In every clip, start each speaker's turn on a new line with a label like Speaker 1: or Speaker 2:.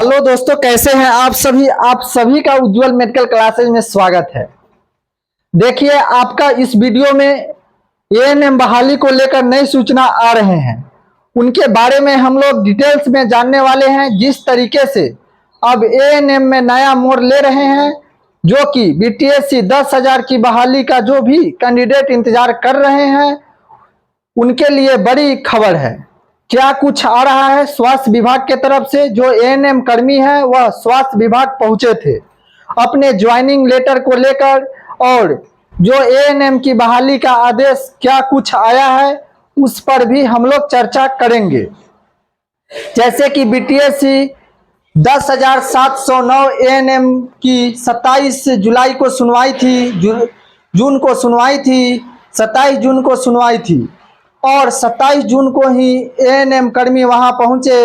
Speaker 1: Hello दोस्तों, कैसे हैं आप सभी का उज्जवल मेडिकल क्लासेज में स्वागत है। देखिए, आपका इस वीडियो में एएनएम बहाली को लेकर नई सूचना आ रहे हैं। उनके बारे में हम लोग डिटेल्स में जानने वाले हैं। जिस तरीके से अब एएनएम में नया मोड़ ले रहे हैं, जो कि बीटीएससी 10,000 की बहाली का जो भी कैंडिडेट इंतजार कर रहे हैं, उनके लिए बड़ी खबर है। क्या कुछ आ रहा है स्वास्थ्य विभाग के तरफ से। जो एएनएम कर्मी है वह स्वास्थ्य विभाग पहुंचे थे अपने ज्वाइनिंग लेटर को लेकर, और जो एएनएम की बहाली का आदेश क्या कुछ आया है उस पर भी हम लोग चर्चा करेंगे। जैसे कि बीटीएससी 10,709 एएनएम की 27 जुलाई को सुनवाई थी, जून को सुनवाई थी, 27 जून को सुनवाई थी, और 27 जून को ही एएनएम कर्मी वहां पहुंचे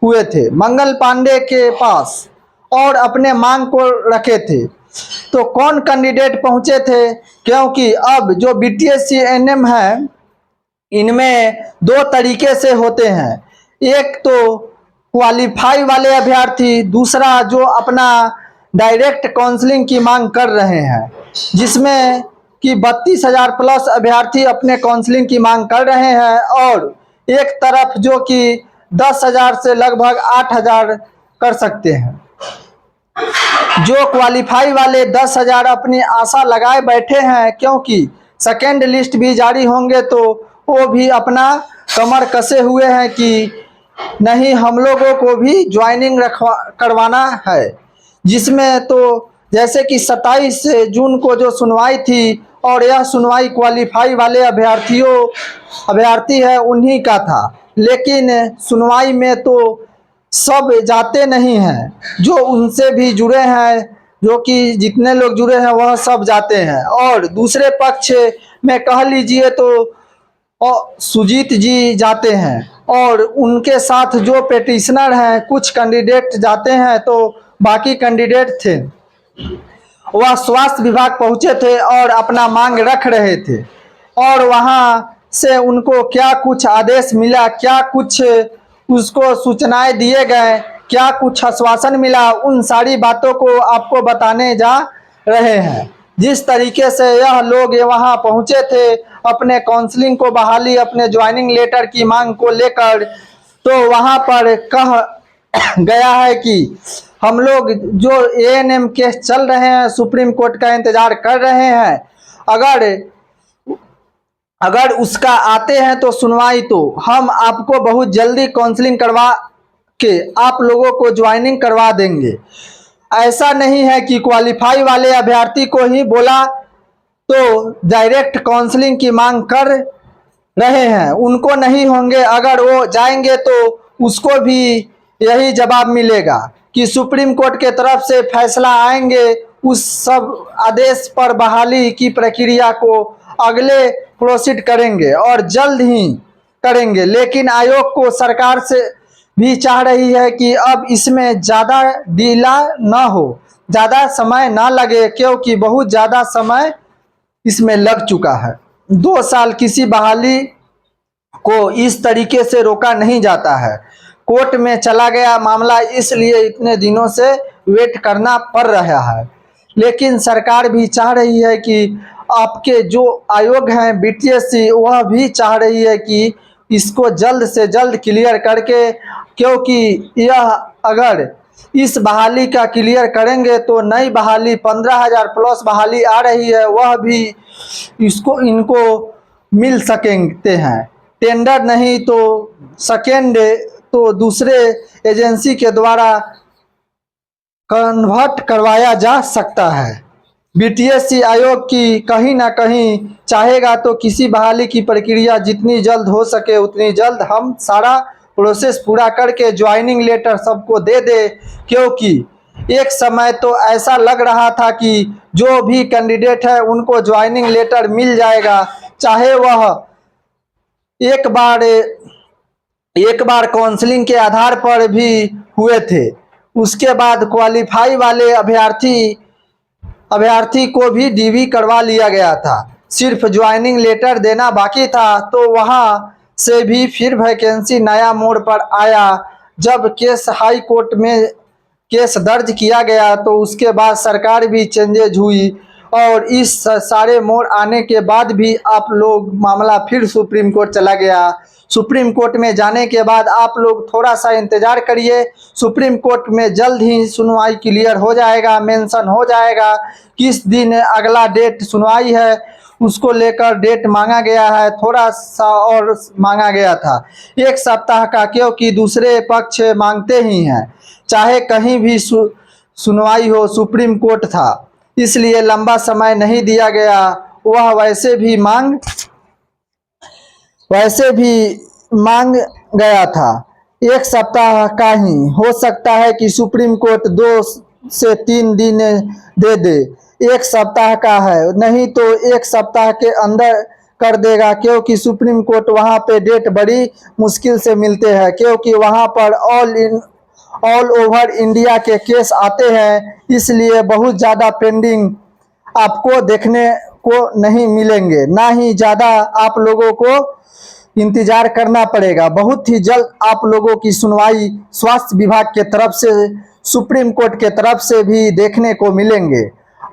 Speaker 1: हुए थे मंगल पांडे के पास और अपने मांग को रखे थे। तो कौन कैंडिडेट पहुंचे थे, क्योंकि अब जो बीटीएससी एएनएम है इनमें दो तरीके से होते हैं। एक तो क्वालिफाई वाले अभ्यर्थी, दूसरा जो अपना डायरेक्ट काउंसलिंग की मांग कर रहे हैं, जिसमें कि 32,000 प्लस अभ्यर्थी अपने काउंसलिंग की मांग कर रहे हैं, और एक तरफ जो कि 10,000 से लगभग 8,000 कर सकते हैं। जो क्वालिफाई वाले 10,000 अपनी आशा लगाए बैठे हैं, क्योंकि सेकेंड लिस्ट भी जारी होंगे तो वो भी अपना कमर कसे हुए हैं कि नहीं, हम लोगों को भी ज्वाइनिंग करवाना है। जिसमें तो जैसे कि 27 जून को जो सुनवाई थी, और यह सुनवाई क्वालिफाई वाले अभ्यर्थी है उन्हीं का था, लेकिन सुनवाई में तो सब जाते नहीं हैं। जो उनसे भी जुड़े हैं, जो कि जितने लोग जुड़े हैं वह सब जाते हैं। और दूसरे पक्ष में कह लीजिए तो सुजीत जी जाते हैं, और उनके साथ जो पेटिशनर हैं, कुछ कैंडिडेट जाते हैं, तो बाकी कैंडिडेट थे वह स्वास्थ्य विभाग पहुंचे थे और अपना मांग रख रहे थे। और वहां से उनको क्या कुछ आदेश मिला, क्या कुछ उसको सूचनाएं दिए गए, क्या कुछ आश्वासन मिला, उन सारी बातों को आपको बताने जा रहे हैं। जिस तरीके से यह लोग वहां पहुंचे थे अपने काउंसलिंग को बहाली, अपने ज्वाइनिंग लेटर की मांग को लेकर, तो वहां पर कह गया है कि हम लोग जो एएनएम केस चल रहे हैं, सुप्रीम कोर्ट का इंतजार कर रहे हैं, अगर उसका आते हैं तो सुनवाई, तो हम आपको बहुत जल्दी काउंसलिंग करवा के आप लोगों को ज्वाइनिंग करवा देंगे। ऐसा नहीं है कि क्वालिफाई वाले अभ्यर्थी को ही बोला तो डायरेक्ट काउंसलिंग की मांग कर रहे हैं, उनको नहीं होंगे। अगर वो जाएंगे तो उसको भी यही जवाब मिलेगा कि सुप्रीम कोर्ट के तरफ से फैसला आएंगे, उस सब आदेश पर बहाली की प्रक्रिया को अगले प्रोसीड करेंगे और जल्द ही करेंगे। लेकिन आयोग को सरकार से भी चाह रही है कि अब इसमें ज़्यादा ढीला ना हो, ज़्यादा समय ना लगे, क्योंकि बहुत ज़्यादा समय इसमें लग चुका है। 2 साल किसी बहाली को इस तरीके से रोका नहीं जाता है। कोर्ट में चला गया मामला, इसलिए इतने दिनों से वेट करना पड़ रहा है। लेकिन सरकार भी चाह रही है कि आपके जो आयोग हैं बीटीएससी, वह भी चाह रही है कि इसको जल्द से जल्द क्लियर करके, क्योंकि यह अगर इस बहाली का क्लियर करेंगे तो नई बहाली 15,000 प्लस बहाली आ रही है, वह भी इनको मिल सकते हैं। टेंडर नहीं तो सेकेंड तो दूसरे एजेंसी के द्वारा कन्वर्ट करवाया जा सकता है। बीटीएससी आयोग की कहीं ना कहीं चाहेगा तो किसी बहाली की प्रक्रिया जितनी जल्द हो सके उतनी जल्द हम सारा प्रोसेस पूरा करके ज्वाइनिंग लेटर सबको दे दे, क्योंकि एक समय तो ऐसा लग रहा था कि जो भी कैंडिडेट है उनको ज्वाइनिंग लेटर मिल जाएगा, चाहे वह एक बार काउंसलिंग के आधार पर भी हुए थे। उसके बाद क्वालिफाई वाले अभ्यर्थी को भी डीवी करवा लिया गया था, सिर्फ ज्वाइनिंग लेटर देना बाकी था। तो वहां से भी फिर वैकेंसी नया मोड़ पर आया, जब केस हाई कोर्ट में केस दर्ज किया गया, तो उसके बाद सरकार भी चेंजेज हुई और इस सारे मोड़ आने के बाद भी आप लोग मामला फिर सुप्रीम कोर्ट चला गया। सुप्रीम कोर्ट में जाने के बाद आप लोग थोड़ा सा इंतज़ार करिए, सुप्रीम कोर्ट में जल्द ही सुनवाई क्लियर हो जाएगा, मेंशन हो जाएगा किस दिन अगला डेट सुनवाई है, उसको लेकर डेट मांगा गया है, थोड़ा सा और मांगा गया था 1 सप्ताह का, क्योंकि दूसरे पक्ष मांगते ही हैं, चाहे कहीं भी सुनवाई हो, सुप्रीम कोर्ट था, इसलिए लंबा समय नहीं दिया गया। वह वैसे भी मांग गया था 1 सप्ताह का ही, हो सकता है कि सुप्रीम कोर्ट 2 से 3 दिन दे दे, 1 सप्ताह का है, नहीं तो 1 सप्ताह के अंदर कर देगा, क्योंकि सुप्रीम कोर्ट वहाँ पे डेट बड़ी मुश्किल से मिलते हैं, क्योंकि वहाँ पर ऑल ओवर इंडिया के केस आते हैं, इसलिए बहुत ज़्यादा पेंडिंग आपको देखने को नहीं मिलेंगे, ना ही ज़्यादा आप लोगों को इंतजार करना पड़ेगा। बहुत ही जल्द आप लोगों की सुनवाई स्वास्थ्य विभाग के तरफ से, सुप्रीम कोर्ट के तरफ से भी देखने को मिलेंगे।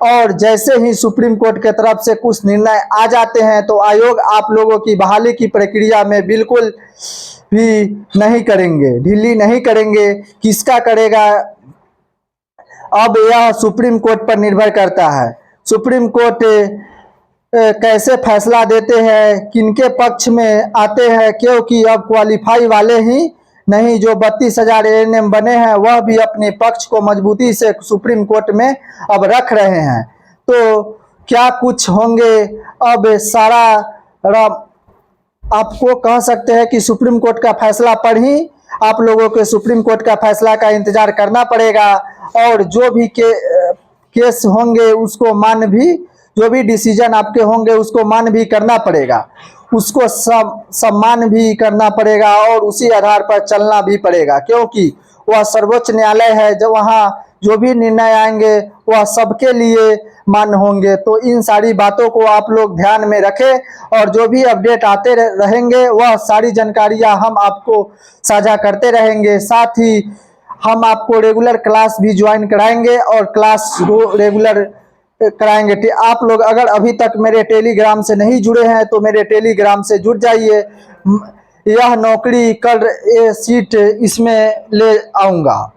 Speaker 1: और जैसे ही सुप्रीम कोर्ट के तरफ से कुछ निर्णय आ जाते हैं तो आयोग आप लोगों की बहाली की प्रक्रिया में बिल्कुल भी नहीं करेंगे, ढीली नहीं करेंगे। किसका करेगा अब यह सुप्रीम कोर्ट पर निर्भर करता है। सुप्रीम कोर्ट कैसे फैसला देते हैं, किनके पक्ष में आते हैं, क्योंकि अब क्वालिफाई वाले ही नहीं, जो 32,000 ANM बने हैं वह भी अपने पक्ष को मजबूती से सुप्रीम कोर्ट में अब रख रहे हैं। तो क्या कुछ होंगे अब सारा आपको कह सकते हैं कि सुप्रीम कोर्ट का फैसला पर ही आप लोगों के सुप्रीम कोर्ट का फैसला का इंतजार करना पड़ेगा, और जो भी केस होंगे उसको जो भी डिसीजन आपके होंगे उसको मान भी करना पड़ेगा, उसको सम्मान भी करना पड़ेगा और उसी आधार पर चलना भी पड़ेगा, क्योंकि वह सर्वोच्च न्यायालय है। जब वहाँ जो भी निर्णय आएंगे वह सबके लिए मान्य होंगे। तो इन सारी बातों को आप लोग ध्यान में रखें और जो भी अपडेट आते रहेंगे वह सारी जानकारियां हम आपको साझा करते रहेंगे। साथ ही हम आपको रेगुलर क्लास भी ज्वाइन कराएंगे और क्लास रेगुलर कराएंगे। आप लोग अगर अभी तक मेरे टेलीग्राम से नहीं जुड़े हैं तो मेरे टेलीग्राम से जुड़ जाइए। यह नौकरी कल सीट इसमें ले आऊँगा,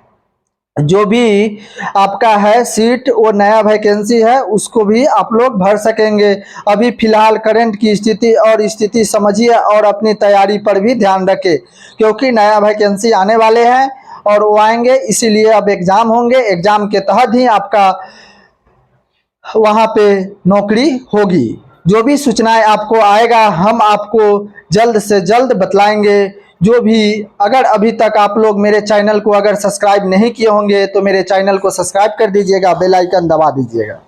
Speaker 1: जो भी आपका है सीट वो नया वैकेंसी है उसको भी आप लोग भर सकेंगे। अभी फिलहाल करंट की स्थिति समझिए और अपनी तैयारी पर भी ध्यान रखें, क्योंकि नया वैकेंसी आने वाले हैं और वो आएंगे, इसीलिए अब एग्ज़ाम होंगे, एग्ज़ाम के तहत ही आपका वहाँ पे नौकरी होगी। जो भी सूचनाएं आपको आएगा हम आपको जल्द से जल्द बतलाएंगे। जो भी अगर अभी तक आप लोग मेरे चैनल को अगर सब्सक्राइब नहीं किए होंगे तो मेरे चैनल को सब्सक्राइब कर दीजिएगा, बेल आइकन दबा दीजिएगा।